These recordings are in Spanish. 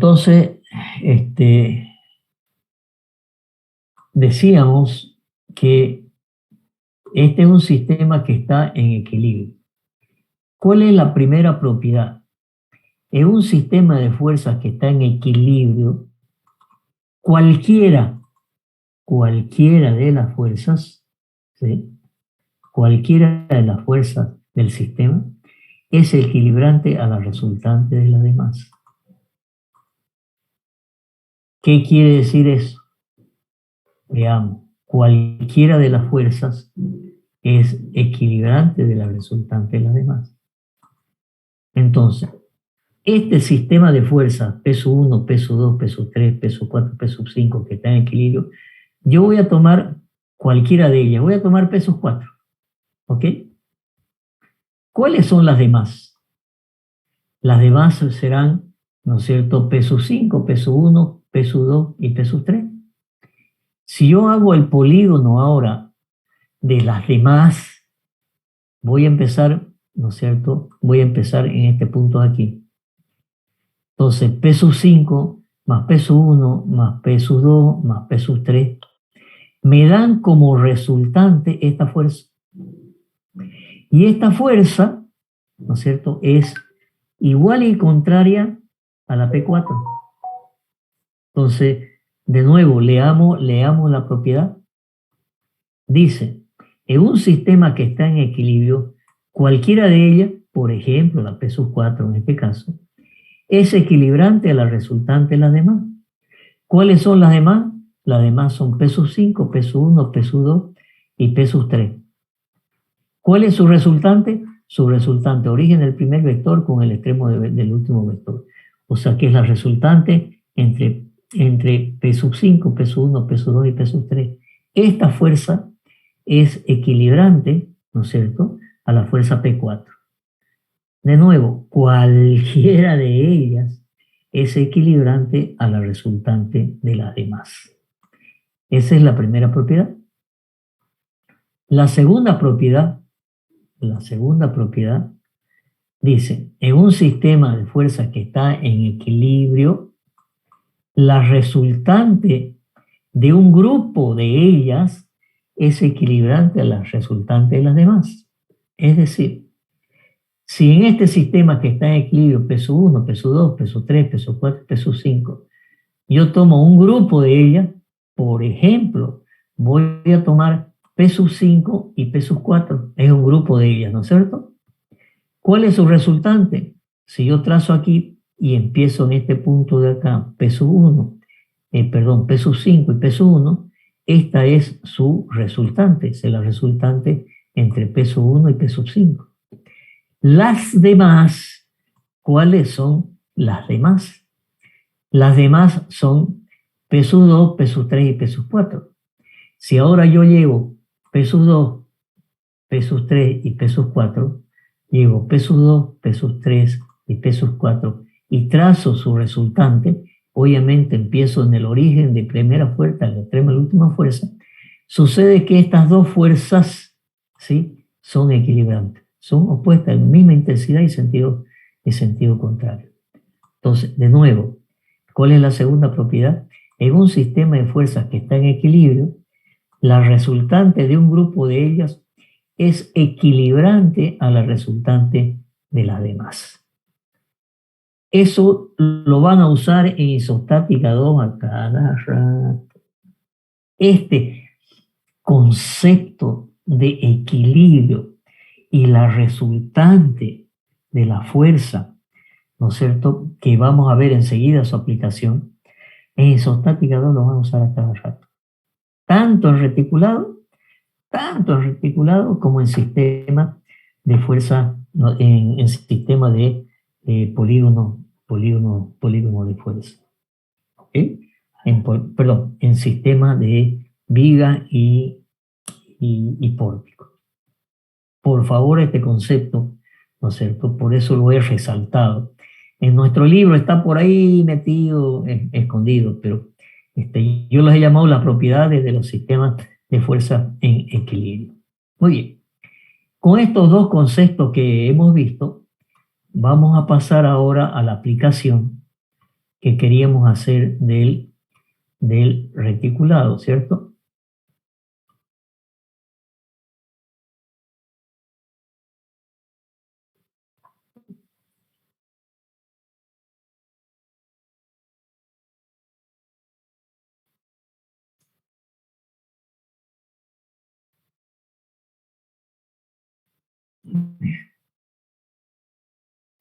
Entonces, decíamos que este es un sistema que está en equilibrio. ¿Cuál es la primera propiedad? En un sistema de fuerzas que está en equilibrio, cualquiera de las fuerzas, ¿sí? Cualquiera de las fuerzas del sistema es equilibrante a la resultante de las demás. ¿Qué quiere decir eso? Veamos, cualquiera de las fuerzas es equilibrante de la resultante de las demás. Entonces, este sistema de fuerzas, peso 1, peso 2, peso 3, peso 4, peso 5, que está en equilibrio, yo voy a tomar cualquiera de ellas, voy a tomar pesos 4, ¿ok? ¿Cuáles son las demás? Las demás serán, ¿no es cierto?, peso 5, peso 1, peso 2 y peso 3. Si yo hago el polígono ahora de las demás, voy a empezar, ¿no es cierto?, voy a empezar en este punto aquí. Entonces, peso 5 más peso 1 más peso 2 más peso 3 me dan como resultante esta fuerza. Y esta fuerza, ¿no es cierto?, es igual y contraria a la P4. Entonces, de nuevo, leamos la propiedad. Dice, en un sistema que está en equilibrio, cualquiera de ellas, por ejemplo, la P sub 4 en este caso, es equilibrante a la resultante de las demás. ¿Cuáles son las demás? Las demás son P sub 5, P sub 1, P sub 2 y P sub 3. ¿Cuál es su resultante? Su resultante, origen del primer vector con el extremo del último vector. O sea que es la resultante entre P sub 5, P sub 1, P sub 2 y P sub 3. Esta fuerza es equilibrante, ¿no es cierto?, a la fuerza P4. De nuevo, cualquiera de ellas es equilibrante a la resultante de las demás. Esa es la primera propiedad. La segunda propiedad dice, en un sistema de fuerzas que está en equilibrio, la resultante de un grupo de ellas es equilibrante a la resultante de las demás. Es decir, si en este sistema que está en equilibrio, peso 1, peso 2, peso 3, peso 4, peso 5, yo tomo un grupo de ellas, por ejemplo, voy a tomar peso 5 y peso 4, es un grupo de ellas, ¿no es cierto? ¿Cuál es su resultante? Si yo trazo aquí y empiezo en este punto de acá, peso 5 y peso 1, esta es su resultante, es la resultante entre peso 1 y peso 5. Las demás, ¿cuáles son las demás? Las demás son peso 2, peso 3 y peso 4. Si ahora yo llevo peso 2, peso 3 y peso 4, llevo peso 2, peso 3 y peso 4 y trazo su resultante, obviamente empiezo en el origen de primera fuerza, el extremo de la última fuerza, sucede que estas dos fuerzas, ¿sí?, son equilibrantes, son opuestas en misma intensidad y sentido contrario. Entonces, de nuevo, ¿cuál es la segunda propiedad? En un sistema de fuerzas que está en equilibrio, la resultante de un grupo de ellas es equilibrante a la resultante de las demás. Eso lo van a usar en isostática 2 a cada rato. Este concepto de equilibrio y la resultante de la fuerza, ¿no es cierto?, que vamos a ver enseguida su aplicación, en isostática 2 lo van a usar a cada rato. Tanto en reticulado como en sistema de fuerza, en sistema de polígono de fuerza. ¿Okay? En sistema de viga y pórtico. Por favor, este concepto, ¿no es cierto?, por eso lo he resaltado. En nuestro libro está por ahí metido, escondido, pero yo los he llamado las propiedades de los sistemas de fuerza en equilibrio. Muy bien. Con estos dos conceptos que hemos visto, vamos a pasar ahora a la aplicación que queríamos hacer del reticulado, ¿cierto?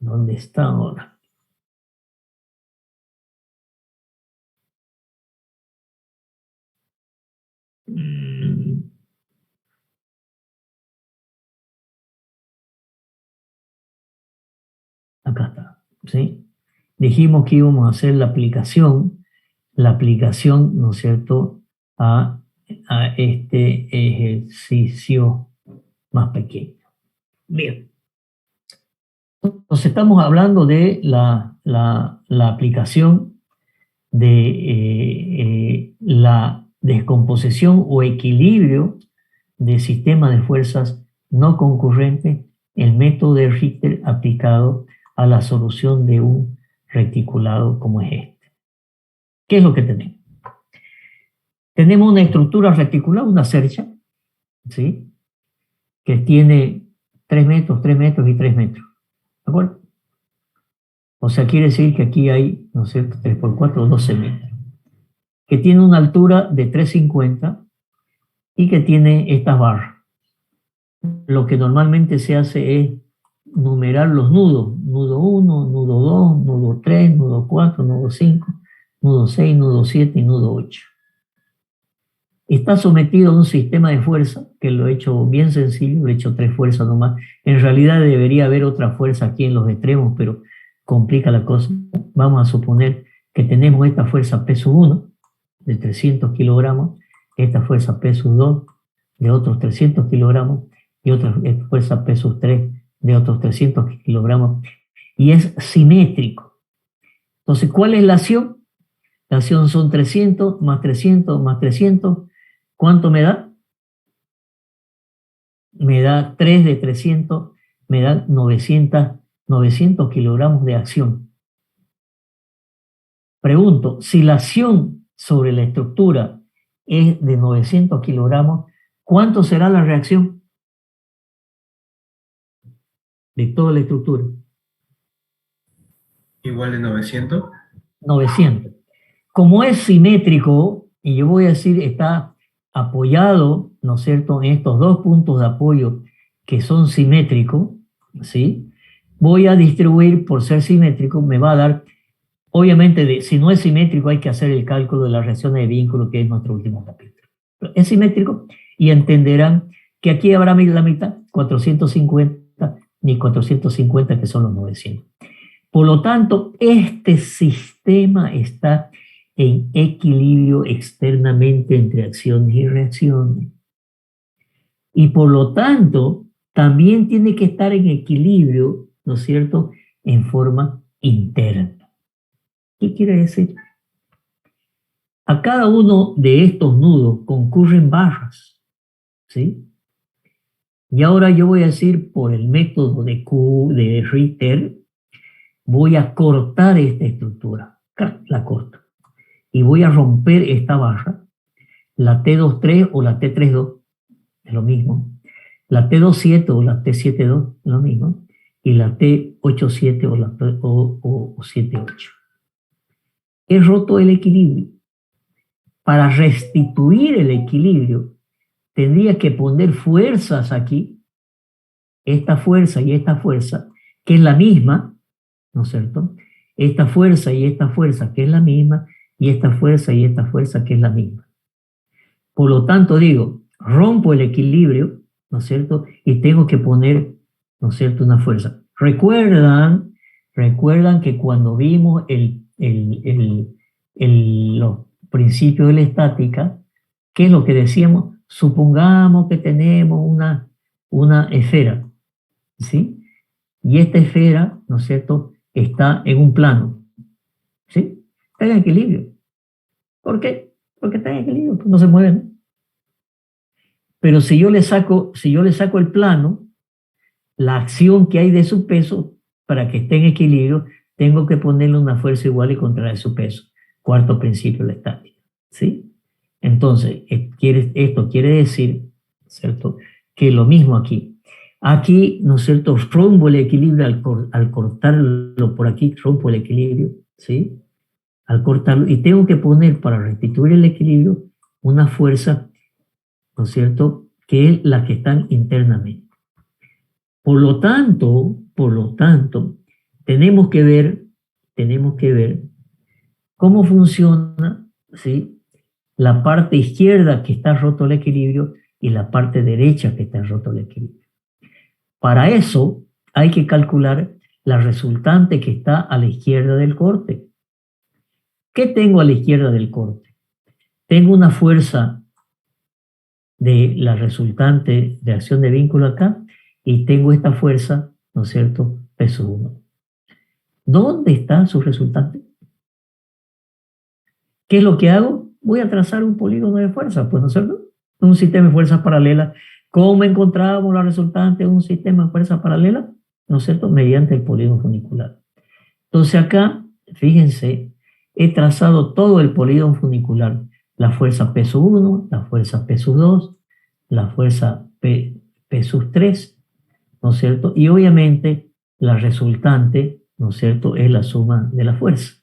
¿Dónde está ahora? Acá está, ¿sí? Dijimos que íbamos a hacer la aplicación, ¿no es cierto?, a este ejercicio más pequeño. Bien. Entonces estamos hablando de la aplicación de la descomposición o equilibrio de sistemas de fuerzas no concurrentes, el método de Richter aplicado a la solución de un reticulado como es este. ¿Qué es lo que tenemos? Tenemos una estructura reticular, una cercha, ¿sí?, que tiene 3 metros, 3 metros y 3 metros. ¿De acuerdo? O sea, quiere decir que aquí hay, ¿no es cierto?, 3 por 4, 12 metros. Que tiene una altura de 3,50 y que tiene estas barras. Lo que normalmente se hace es numerar los nudos. Nudo 1, nudo 2, nudo 3, nudo 4, nudo 5, nudo 6, nudo 7 y nudo 8. Está sometido a un sistema de fuerza, que lo he hecho bien sencillo, lo he hecho 3 fuerzas nomás. En realidad debería haber otra fuerza aquí en los extremos, pero complica la cosa. Vamos a suponer que tenemos esta fuerza peso 1, de 300 kilogramos, esta fuerza peso 2, de otros 300 kilogramos, y otra fuerza peso 3, de otros 300 kilogramos, y es simétrico. Entonces, ¿cuál es la acción? La acción son 300 más 300 más 300. ¿Cuánto me da? Me da 3 de 300, me da 900 kilogramos de acción. Pregunto, si la acción sobre la estructura es de 900 kilogramos, ¿cuánto será la reacción de toda la estructura? Igual de 900. 900. Como es simétrico, y yo voy a decir, está apoyado, ¿no es cierto?, en estos dos puntos de apoyo que son simétricos, ¿sí? Voy a distribuir, por ser simétrico, me va a dar, obviamente, si no es simétrico, hay que hacer el cálculo de las reacciones de vínculo, que es nuestro último capítulo. Es simétrico y entenderán que aquí habrá la mitad, 450, ni 450, que son los 900. Por lo tanto, este sistema está en equilibrio externamente entre acciones y reacciones. Y por lo tanto, también tiene que estar en equilibrio, ¿no es cierto?, en forma interna. ¿Qué quiere decir? A cada uno de estos nudos concurren barras, ¿sí? Y ahora yo voy a decir, por el método de Richter, voy a cortar esta estructura. La corto. Y voy a romper esta barra, la T23 o la T32, es lo mismo, la T27 o la T72, es lo mismo, y la T87 o la o 78. He roto el equilibrio. Para restituir el equilibrio, tendría que poner fuerzas aquí, esta fuerza y esta fuerza, que es la misma, ¿no es cierto? Esta fuerza y esta fuerza, que es la misma, y esta fuerza y esta fuerza, que es la misma. Por lo tanto, digo, rompo el equilibrio, ¿no es cierto?, y tengo que poner, ¿no es cierto?, una fuerza. Recuerdan que cuando vimos los principios de la estática, ¿qué es lo que decíamos? Supongamos que tenemos una esfera, ¿sí? Y esta esfera, ¿no es cierto?, está en un plano, ¿sí? Está en equilibrio. ¿Por qué? Porque está en equilibrio, no se mueve, ¿no? Pero si yo le saco el plano, la acción que hay de su peso para que esté en equilibrio tengo que ponerle una fuerza igual y contraer su peso. Cuarto principio de la estática, ¿sí? Entonces, esto quiere decir, ¿cierto?, que lo mismo aquí. Aquí, ¿no es cierto?, rompo el equilibrio al cortarlo por aquí, rompo el equilibrio, ¿sí? Al cortarlo, y tengo que poner para restituir el equilibrio una fuerza, ¿no es cierto?, que es la que están internamente. Por lo tanto, tenemos que ver cómo funciona, ¿sí?, la parte izquierda que está roto el equilibrio y la parte derecha que está roto el equilibrio. Para eso hay que calcular la resultante que está a la izquierda del corte. ¿Qué tengo a la izquierda del corte? Tengo una fuerza de la resultante de acción de vínculo acá y tengo esta fuerza, ¿no es cierto?, peso 1. ¿Dónde está su resultante? ¿Qué es lo que hago? Voy a trazar un polígono de fuerza, pues, ¿no es cierto? Un sistema de fuerzas paralelas. ¿Cómo encontramos la resultante de un sistema de fuerzas paralelas? ¿No es cierto? Mediante el polígono funicular. Entonces acá, fíjense, he trazado todo el polígono funicular. La fuerza peso 1, la fuerza peso 2, la fuerza peso 3, ¿no es cierto? Y obviamente la resultante, ¿no es cierto?, es la suma de la fuerza.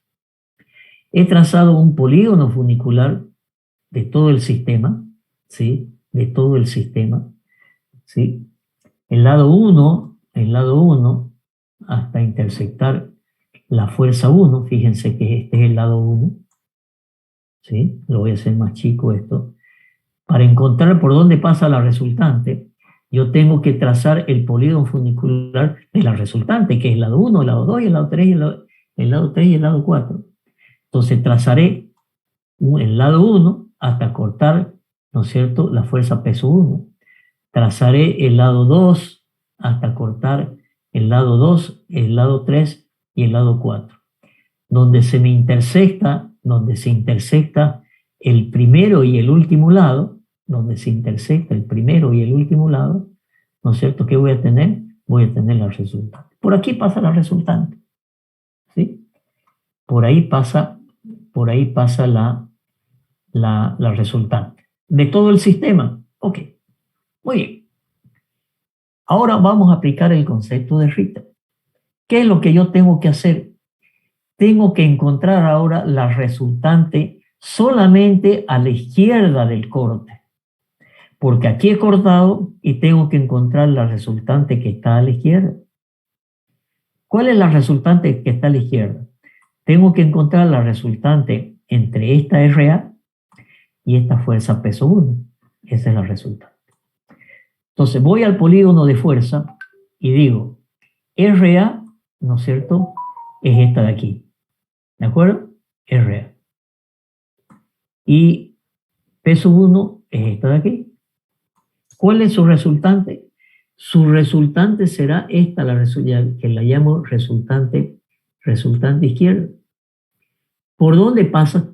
He trazado un polígono funicular de todo el sistema, ¿sí? De todo el sistema, ¿sí? El lado 1, hasta intersectar la fuerza 1, fíjense que este es el lado 1, ¿sí? Lo voy a hacer más chico esto. Para encontrar por dónde pasa la resultante, yo tengo que trazar el polígono funicular de la resultante, que es el lado 1, el lado 2, el lado 3, el lado 3 y el lado 4. Entonces trazaré el lado 1 hasta cortar, ¿no es cierto?, la fuerza peso 1. Trazaré el lado 2 hasta cortar el lado 2, el lado 3 y el lado 4. Donde se intersecta el primero y el último lado, ¿no es cierto?, ¿qué voy a tener? Voy a tener la resultante. Por aquí pasa la resultante, ¿sí? Por ahí pasa la resultante de todo el sistema. Ok, muy bien. Ahora vamos a aplicar el concepto de Ritter. ¿Qué es lo que yo tengo que hacer? Tengo que encontrar ahora la resultante solamente a la izquierda del corte, porque aquí he cortado y tengo que encontrar la resultante que está a la izquierda. ¿Cuál es la resultante que está a la izquierda? Tengo que encontrar la resultante entre esta RA y esta fuerza peso 1. Esa es la resultante. Entonces voy al polígono de fuerza y digo, RA, ¿no es cierto?, es esta de aquí. ¿De acuerdo? RA. Y peso 1 es esta de aquí. ¿Cuál es su resultante? Su resultante será esta, que la llamo resultante izquierda. ¿Por dónde pasa?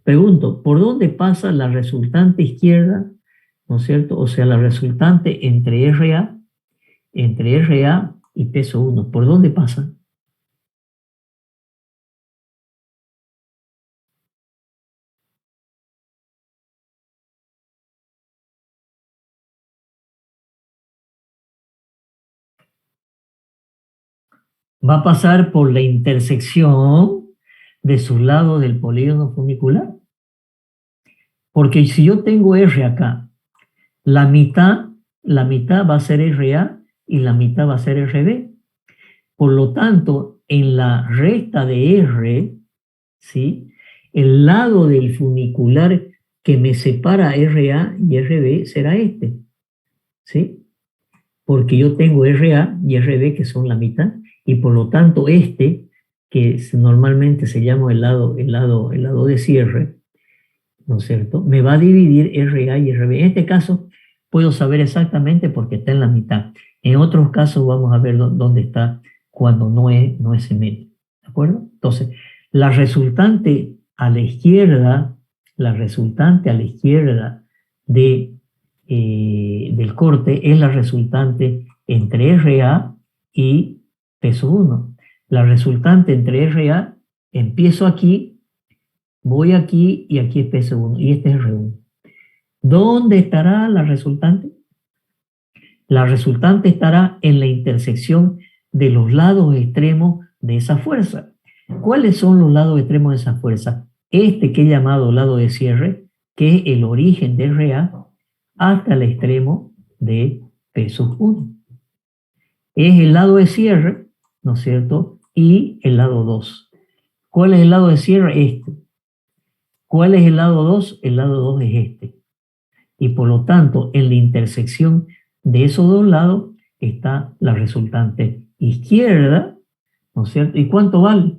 Pregunto, ¿por dónde pasa la resultante izquierda? ¿No es cierto? O sea, la resultante entre RA y peso 1. ¿Por dónde pasa? Va a pasar por la intersección de sus lados del polígono funicular. Porque si yo tengo R acá, la mitad va a ser RA y la mitad va a ser RB. Por lo tanto, en la recta de R, ¿sí?, el lado del funicular que me separa RA y RB será este, ¿sí? Porque yo tengo RA y RB que son la mitad, y por lo tanto este, que normalmente se llama el lado de cierre, ¿no es cierto?, me va a dividir RA y RB. En este caso puedo saber exactamente porque está en la mitad. En otros casos vamos a ver dónde está cuando no es simétrico, ¿de acuerdo? Entonces, la resultante a la izquierda del corte es la resultante entre RA y peso 1. La resultante entre RA, empiezo aquí, voy aquí y aquí es PS1 y este es R1. ¿Dónde estará la resultante? La resultante estará en la intersección de los lados extremos de esa fuerza. ¿Cuáles son los lados extremos de esa fuerza? Este que he llamado lado de cierre, que es el origen de RA, hasta el extremo de P sub 1. Es el lado de cierre, ¿no es cierto? Y el lado 2. ¿Cuál es el lado de cierre? Este. ¿Cuál es el lado 2? El lado 2 es este. Y por lo tanto, en la intersección de esos dos lados está la resultante izquierda, ¿no es cierto? ¿Y cuánto vale?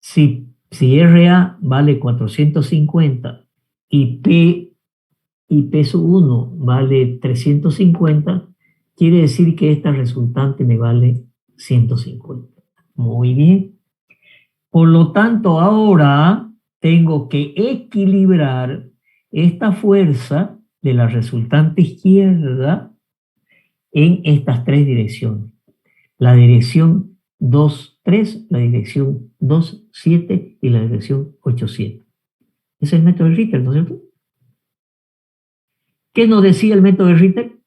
Si RA vale 450 y P sub 1 vale 350, quiere decir que esta resultante me vale 150. Muy bien. Por lo tanto, ahora tengo que equilibrar esta fuerza de la resultante izquierda en estas tres direcciones. La dirección 2, 3, la dirección 2, 7 y la dirección 8, 7. Ese es el método de Ritter, ¿no es cierto? ¿Qué nos decía el método de Ritter?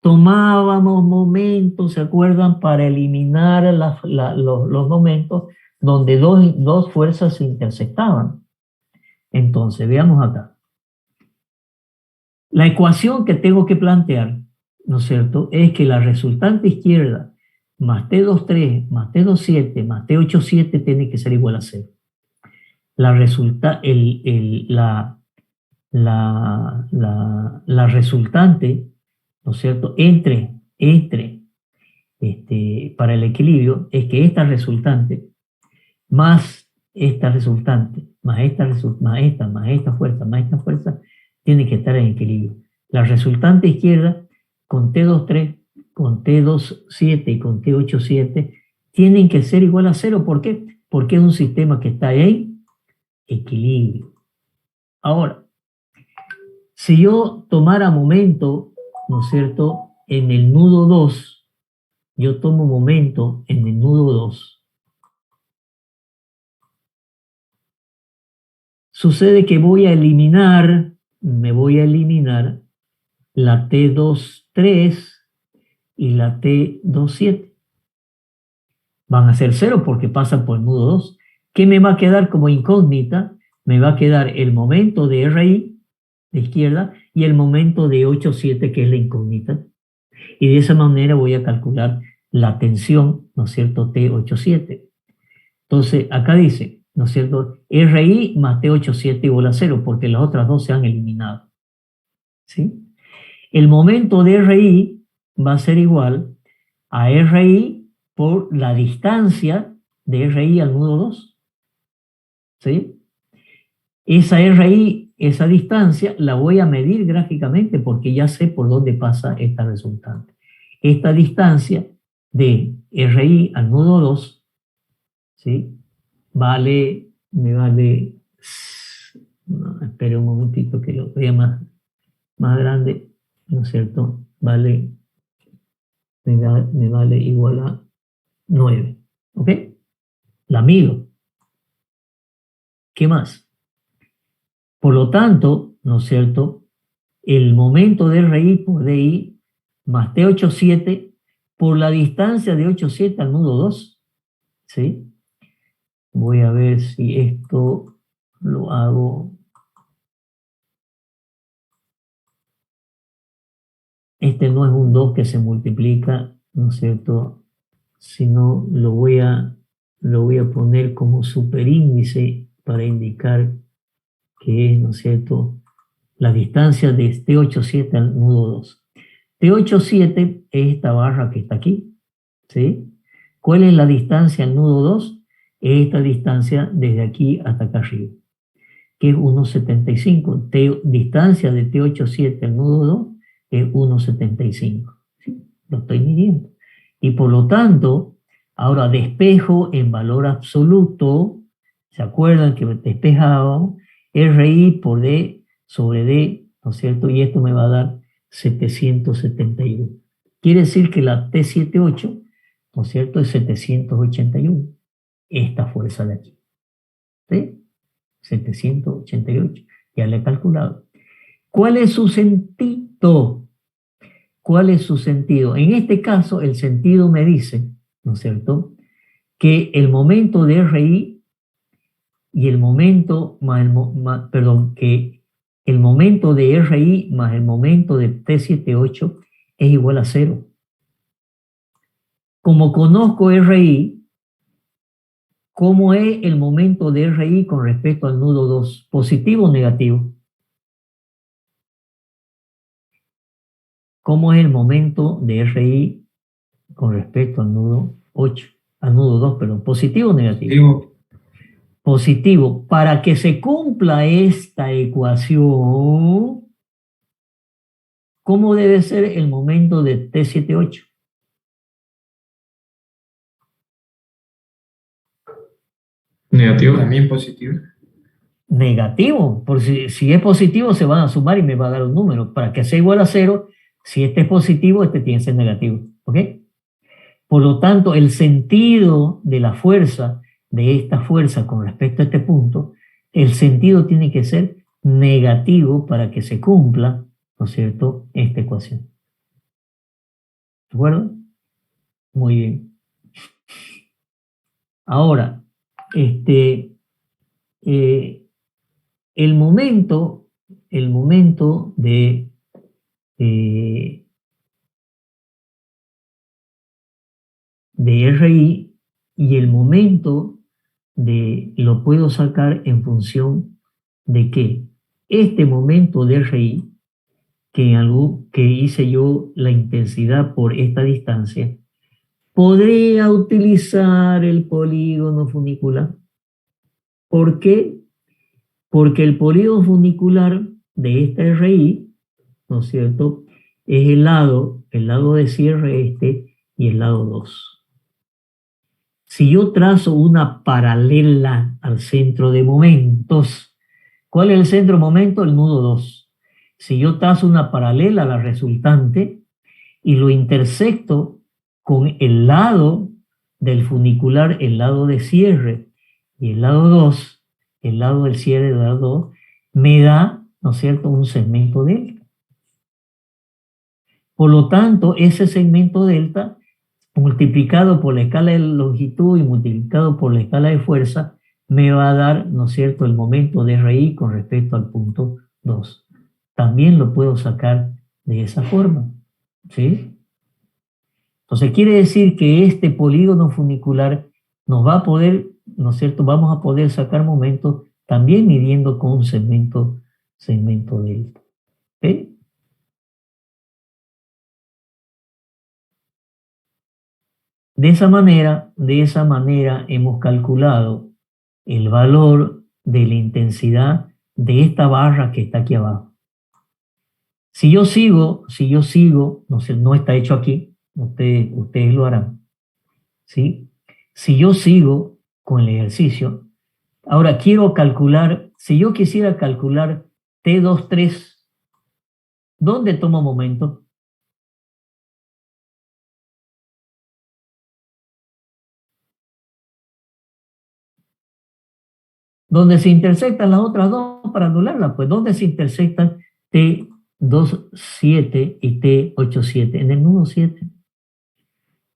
Tomábamos momentos, ¿se acuerdan? Para eliminar los momentos donde dos fuerzas se intersectaban. Entonces, veamos acá. La ecuación que tengo que plantear, ¿no es cierto?, es que la resultante izquierda más T23 más T27 más T87 tiene que ser igual a 0. La resultante, ¿no es cierto?, para el equilibrio es que esta resultante más esta resultante más esta fuerza tiene que estar en equilibrio. La resultante izquierda con T23, con T27 y con T87 tienen que ser igual a 0. ¿Por qué? Porque es un sistema que está en equilibrio. Ahora, si yo tomara momento, ¿no es cierto?, en el nudo 2, yo tomo momento en el nudo 2, sucede que me voy a eliminar la T23 y la T27. Van a ser 0 porque pasan por el nudo 2. ¿Qué me va a quedar como incógnita? Me va a quedar el momento de RI de izquierda y el momento de 8,7, que es la incógnita. Y de esa manera voy a calcular la tensión, ¿no es cierto?, T87. Entonces, acá dice, ¿no es cierto?, RI más T87 igual a 0, porque las otras dos se han eliminado. ¿Sí? El momento de RI va a ser igual a RI por la distancia de RI al nudo 2. ¿Sí? Esa RI, esa distancia, la voy a medir gráficamente porque ya sé por dónde pasa esta resultante. Esta distancia de RI al nudo 2, ¿sí?, me vale, no, espere un momentito que lo vea más grande, ¿no es cierto? Me vale igual a 9, ¿ok? La mido. ¿Qué más? Por lo tanto, ¿no es cierto?, el momento de RI por DI más T87 por la distancia de 8,7 al nudo 2, ¿sí? Voy a ver si esto lo hago. Este no es un 2 que se multiplica, ¿no es cierto?, sino lo voy a poner como superíndice para indicar que es, ¿no es cierto?, la distancia de T87 al nudo 2. T87 es esta barra que está aquí, ¿sí? ¿Cuál es la distancia al nudo 2? Es esta distancia desde aquí hasta acá arriba, que es 1,75. Distancia de T87 al nudo 2 es 1,75. ¿Sí? Lo estoy midiendo. Y por lo tanto, ahora despejo en valor absoluto. ¿Se acuerdan que despejábamos? RI por D sobre D, ¿no es cierto? Y esto me va a dar 771. Quiere decir que la T78 ¿no es cierto?, es 781, esta fuerza de aquí. ¿Sí? 788, ya le he calculado. ¿Cuál es su sentido? ¿Cuál es su sentido? En este caso, el sentido me dice, ¿no es cierto?, que el momento de RI y el momento perdón, que el momento de RI más el momento de T78 es igual a 0. Como conozco RI, ¿cómo es el momento de RI con respecto al nudo 2? ¿Positivo o negativo? ¿Cómo es el momento de RI con respecto al nudo 8? Al nudo 2, perdón. ¿Positivo o negativo? Positivo. Para que se cumpla esta ecuación, ¿cómo debe ser el momento de T78? Negativo. También positivo. Negativo. Por si es positivo, se van a sumar y me va a dar un número. Para que sea igual a 0, si este es positivo, este tiene que ser negativo. ¿Ok? Por lo tanto, el sentido de la fuerza, de esta fuerza con respecto a este punto, el sentido tiene que ser negativo para que se cumpla, ¿no es cierto?, esta ecuación. ¿De acuerdo? Muy bien. Ahora, eh, el momento eh, de RI y el momento lo puedo sacar en función de que este momento de RI, que hice yo la intensidad por esta distancia, podría utilizar el polígono funicular. ¿Por qué? Porque el polígono funicular de esta RI, ¿no es cierto?, es el lado de cierre este y el lado 2. Si yo trazo una paralela al centro de momentos, ¿cuál es el centro de momentos? El nudo 2. Si yo trazo una paralela a la resultante y lo intersecto con el lado del funicular, el lado de cierre, y el lado 2, el lado del cierre del lado 2, me da, ¿no es cierto?, un segmento delta. Por lo tanto, ese segmento delta, multiplicado por la escala de longitud y multiplicado por la escala de fuerza, me va a dar, ¿no es cierto?, el momento de RI con respecto al punto 2. También lo puedo sacar de esa forma, ¿sí? Entonces quiere decir que este polígono funicular nos va a poder, ¿no es cierto?, vamos a poder sacar momentos también midiendo con un segmento delta. ¿Ok? De esa manera hemos calculado el valor de la intensidad de esta barra que está aquí abajo. Si yo sigo, no sé, no está hecho aquí, ustedes lo harán, ¿sí? Si yo sigo con el ejercicio, ahora quiero calcular, si yo quisiera calcular T23, ¿dónde tomo momento? ¿Dónde se intersectan las otras dos para anularlas? Pues ¿dónde se intersectan T27 y T87? En el nudo 7.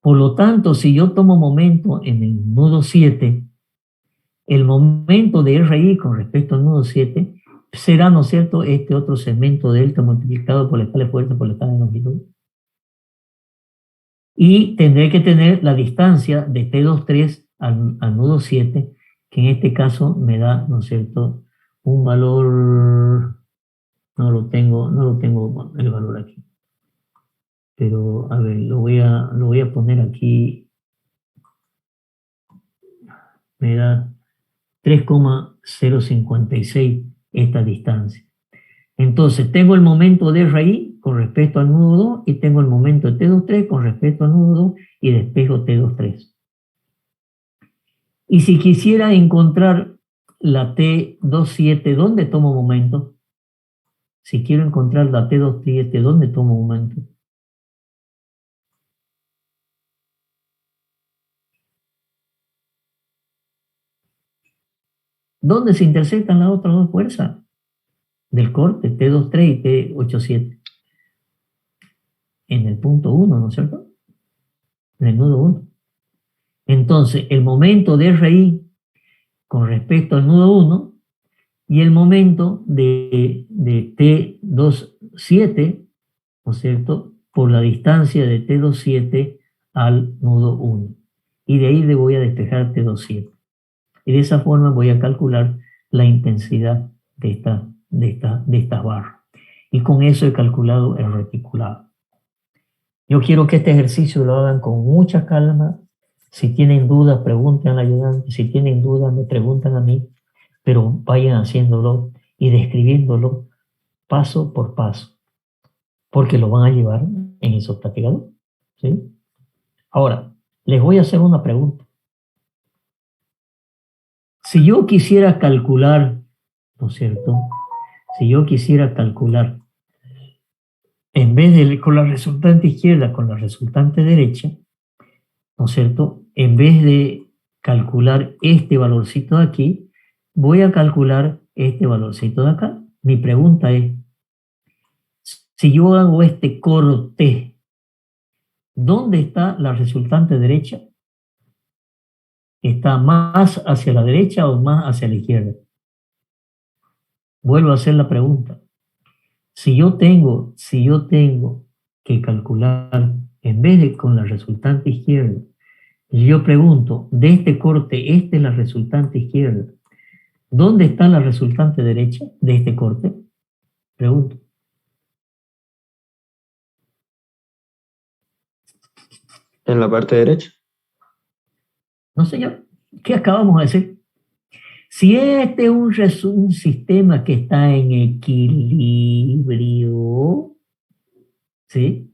Por lo tanto, si yo tomo momento en el nudo 7, el momento de RI con respecto al nudo 7 será, ¿no es cierto?, este otro segmento delta multiplicado por la escala de fuerza por la escala de longitud. Y tendré que tener la distancia de T23 al nudo 7, que en este caso me da, ¿no es cierto?, un valor, no lo tengo el valor aquí, pero a ver, lo voy a poner aquí, me da 3,056 esta distancia. Entonces, tengo el momento de RI con respecto al nudo 2 y tengo el momento de T23 con respecto al nudo 2 y despejo T23. Y si quisiera encontrar la T27, ¿dónde tomo momento? Si quiero encontrar la T27, ¿dónde tomo momento? ¿Dónde se intersectan las otras dos fuerzas del corte, T23 y T87? En el punto 1, ¿no es cierto? En el nudo 1. Entonces, el momento de RI con respecto al nudo 1 y el momento de T27, ¿no es cierto?, por la distancia de T27 al nudo 1. Y de ahí le voy a despejar T27. Y de esa forma voy a calcular la intensidad de estas barras. Y con eso he calculado el reticulado. Yo quiero que este ejercicio lo hagan con mucha calma. Si tienen dudas, pregunten al ayudante. Si tienen dudas, me preguntan a mí. Pero vayan haciéndolo y describiéndolo paso por paso, porque lo van a llevar en isoplática, ¿sí? Ahora, les voy a hacer una pregunta. Si yo quisiera calcular, ¿no es cierto? Si yo quisiera calcular, en vez de con la resultante izquierda, con la resultante derecha, ¿no es cierto? En vez de calcular este valorcito de aquí, voy a calcular este valorcito de acá. Mi pregunta es, si yo hago este corte, ¿dónde está la resultante derecha? ¿Está más hacia la derecha o más hacia la izquierda? Vuelvo a hacer la pregunta. Si yo tengo que calcular, en vez de con la resultante izquierda, yo pregunto, de este corte, esta es la resultante izquierda, ¿dónde está la resultante derecha de este corte? Pregunto. En la parte derecha. No, señor. ¿Qué acabamos de decir? Si este es un sistema que está en equilibrio, ¿sí?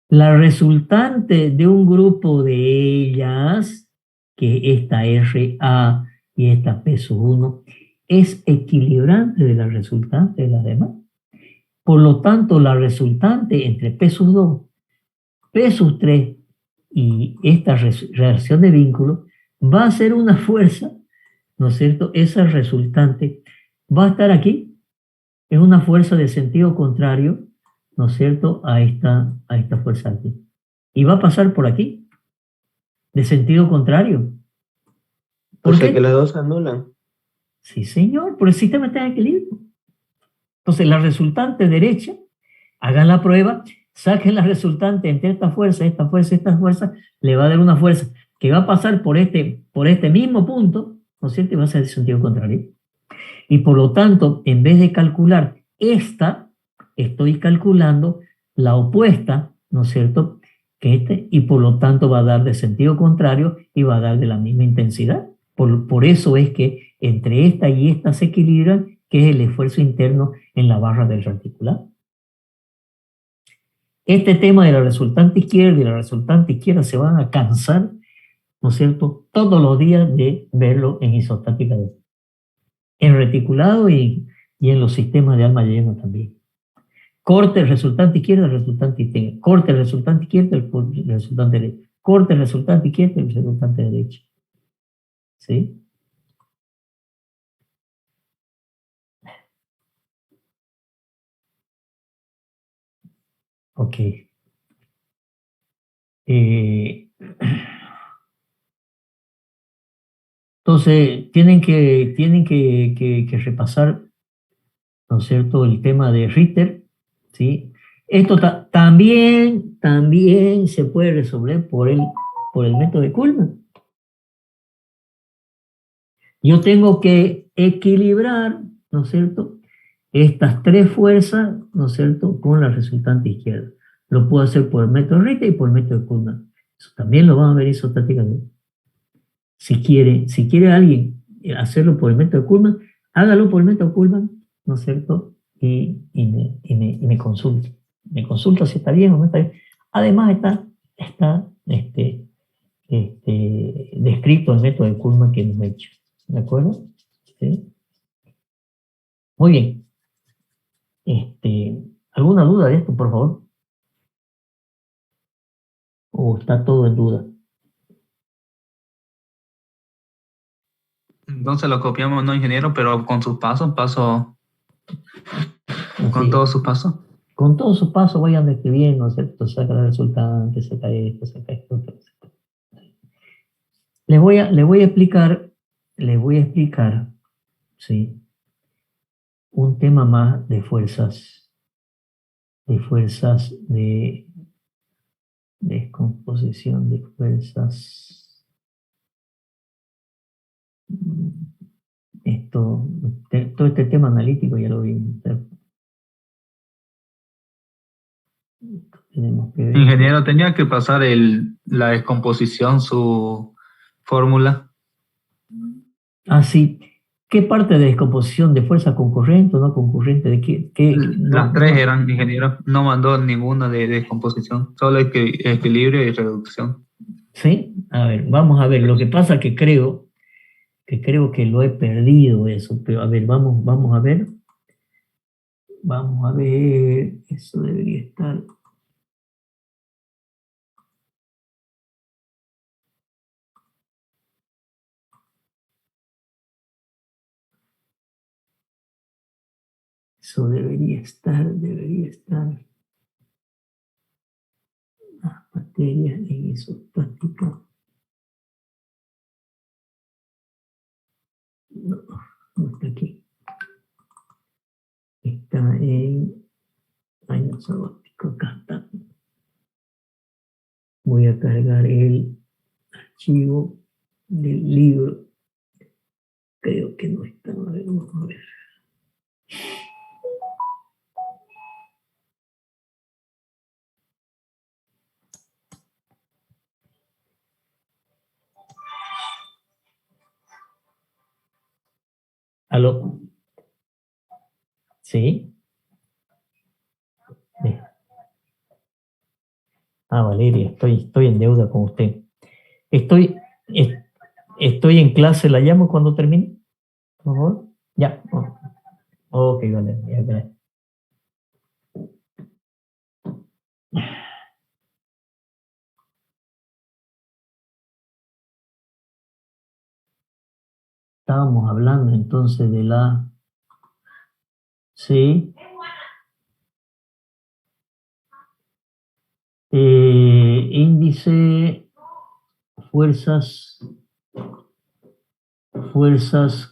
La resultante de un grupo de ellas, que esta RA y esta P1, es equilibrante de la resultante de las demás. Por lo tanto, la resultante entre P2, P3 y esta reacción de vínculo va a ser una fuerza, ¿no es cierto? Esa resultante va a estar aquí, es una fuerza de sentido contrario, ¿no es cierto?, a esta fuerza aquí. Y va a pasar por aquí, de sentido contrario. ¿Por qué? Que las dos se anulan. Sí, señor, por el sistema está en equilibrio. Entonces, la resultante derecha, hagan la prueba, saquen la resultante entre esta fuerza, le va a dar una fuerza que va a pasar por este mismo punto, ¿no es cierto?, y va a ser de sentido contrario. Y por lo tanto, en vez de calcular esta, estoy calculando la opuesta, ¿no es cierto?, que y por lo tanto va a dar de sentido contrario y va a dar de la misma intensidad. Por eso es que entre esta y esta se equilibran, que es el esfuerzo interno en la barra del reticulado. Este tema de la resultante izquierda y la resultante izquierda se van a cansar, ¿no es cierto?, todos los días de verlo en isostática, en reticulado y en los sistemas de alma llena también. Corte resultante izquierda, resultante izquierda. Corte resultante izquierda, el resultante derecha. Corte resultante izquierda, el resultante derecha. ¿Sí? Ok. Entonces, tienen que repasar, ¿no es cierto?, el tema de Ritter, ¿sí? Esto también se puede resolver por el método de Kuhlmann. Yo tengo que equilibrar, ¿no es cierto?, estas tres fuerzas, ¿no es cierto?, con la resultante izquierda. Lo puedo hacer por el método Ritter y por el método de Kuhlmann. Eso también lo van a ver isostáticamente. Si quiere alguien hacerlo por el método de Kuhlmann, hágalo por el método Kuhlmann, ¿no es cierto?, y me consulta. Me consulta si está bien o no está bien. Además está descrito el método de Kuhlmann que hemos hecho. ¿De acuerdo? ¿Sí? Muy bien. ¿Alguna duda de esto, por favor? ¿O está todo en duda? entonces lo copiamos, no, ingeniero, pero con sus pasos, con Así, todos sus pasos. con todos sus pasos vayan describiendo, ¿cierto? Saca la resultante, saca esto, saca esto. Les voy a explicar, ¿sí? Un tema más de fuerzas de descomposición de fuerzas. Todo este tema analítico ya lo vimos. Tenemos que ver. Ingeniero, tenía que pasar la descomposición, su fórmula. Ah, sí. ¿Qué parte de descomposición de fuerza concurrente o no concurrente? ¿De qué? Las tres eran, ingeniero, no mandó ninguna de descomposición, solo equilibrio y reducción. ¿Sí? A ver, vamos a ver. Lo que pasa es que creo que lo he perdido eso, pero a ver, vamos a ver. Vamos a ver, eso debería estar. Eso debería estar. Las materias en isostática. No, no está aquí. Está en año sabático. Acá está. Voy a cargar el archivo del libro. Creo que no está. A ver, vamos a ver. ¿Aló? ¿Sí? Ah, Valeria, estoy en deuda con usted. Estoy en clase, ¿la llamo cuando termine? Por favor. Ya. Ok, vale. Ya, gracias. Estábamos hablando entonces de la... Sí. Índice, fuerzas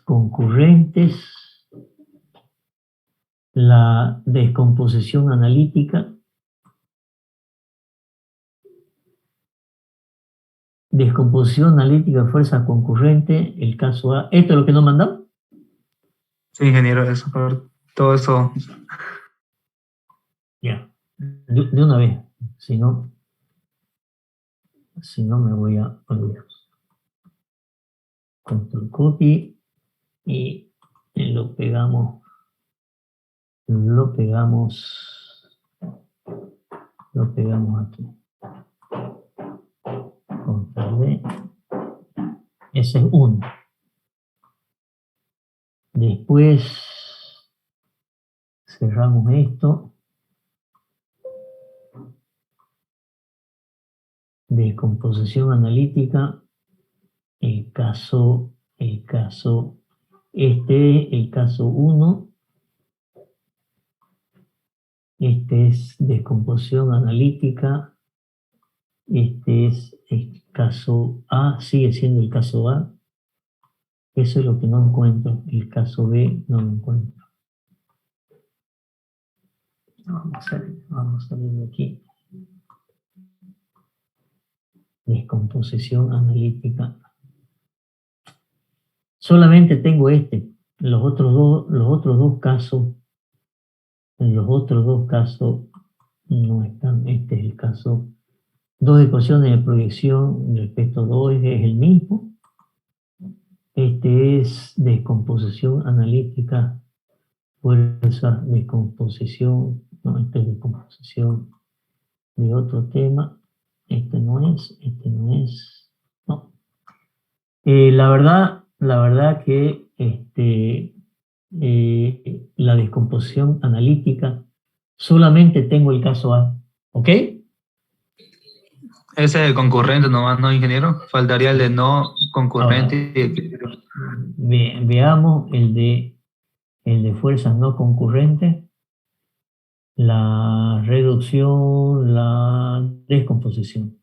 concurrentes, la descomposición analítica, fuerza concurrente, el caso A. ¿Esto es lo que nos mandamos? Sí, ingeniero, eso, todo eso. Ya, de una vez, si no me voy a olvidar. Control copy y lo pegamos aquí. Control V. Ese es uno. Después cerramos esto. Descomposición analítica. El caso 1. Este es descomposición analítica. Este es el caso A, sigue siendo el caso A. Eso es lo que no encuentro. El caso B no lo encuentro. Vamos a salir de aquí. Descomposición analítica. Solamente tengo este. Los otros dos casos no están. Este es el caso. Dos ecuaciones de proyección respecto a dos es el mismo. Este es descomposición analítica, fuerza, descomposición. No, este es descomposición de otro tema. Este no es. No. La verdad que la descomposición analítica solamente tengo el caso A. ¿Ok? Ese es el concurrente nomás, ¿no, ingeniero? Faltaría el de no concurrente y equilibrio. Veamos el de fuerzas no concurrentes, la reducción, la descomposición.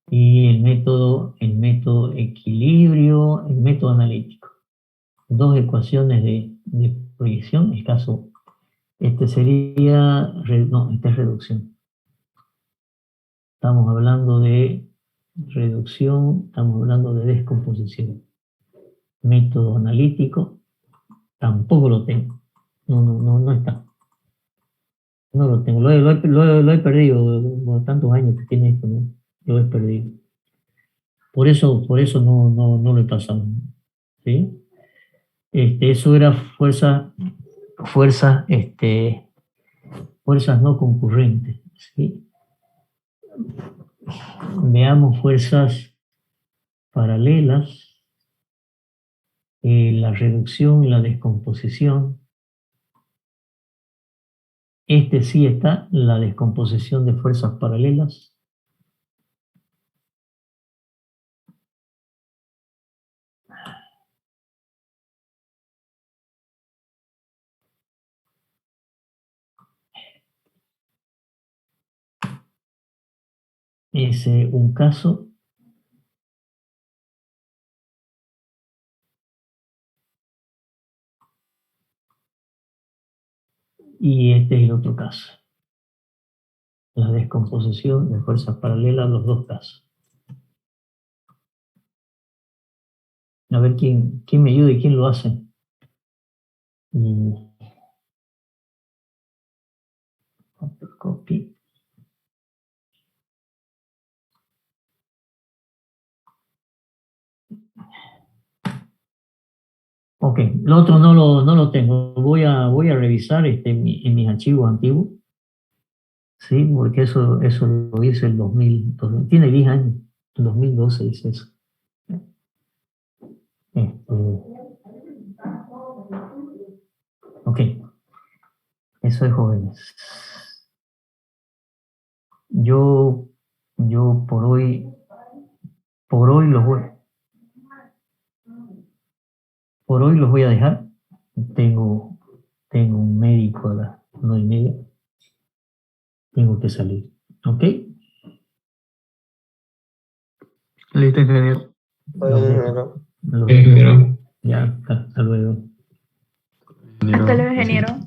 Y el método equilibrio, el método analítico. Dos ecuaciones de proyección, el caso, este sería, no, esta es reducción. Estamos hablando de reducción, estamos hablando de descomposición. Método analítico, tampoco lo tengo. No está. No lo tengo. Lo he perdido. Por tantos años que tiene esto, ¿no? Lo he perdido. Por eso no lo he pasado. ¿Sí? Eso era fuerzas no concurrentes. ¿Sí? Veamos fuerzas paralelas. La reducción, la descomposición. Sí está, la descomposición de fuerzas paralelas. Es un caso. Y este es el otro caso. La descomposición de fuerzas paralelas, los dos casos. A ver quién me ayuda y quién lo hace. Copy. Ok, lo otro no lo tengo. Voy a revisar en mis archivos antiguos. Sí, porque eso lo hice el 2000, tiene 10 años. En 2012 hice eso. Ok, eso es jóvenes. Yo por hoy los voy a dejar. Tengo un médico a las 9:30. Tengo que salir. ¿Ok? Listo, ingeniero. Los dejo. Ingeniero. Ya, hasta luego. Hasta luego, ingeniero.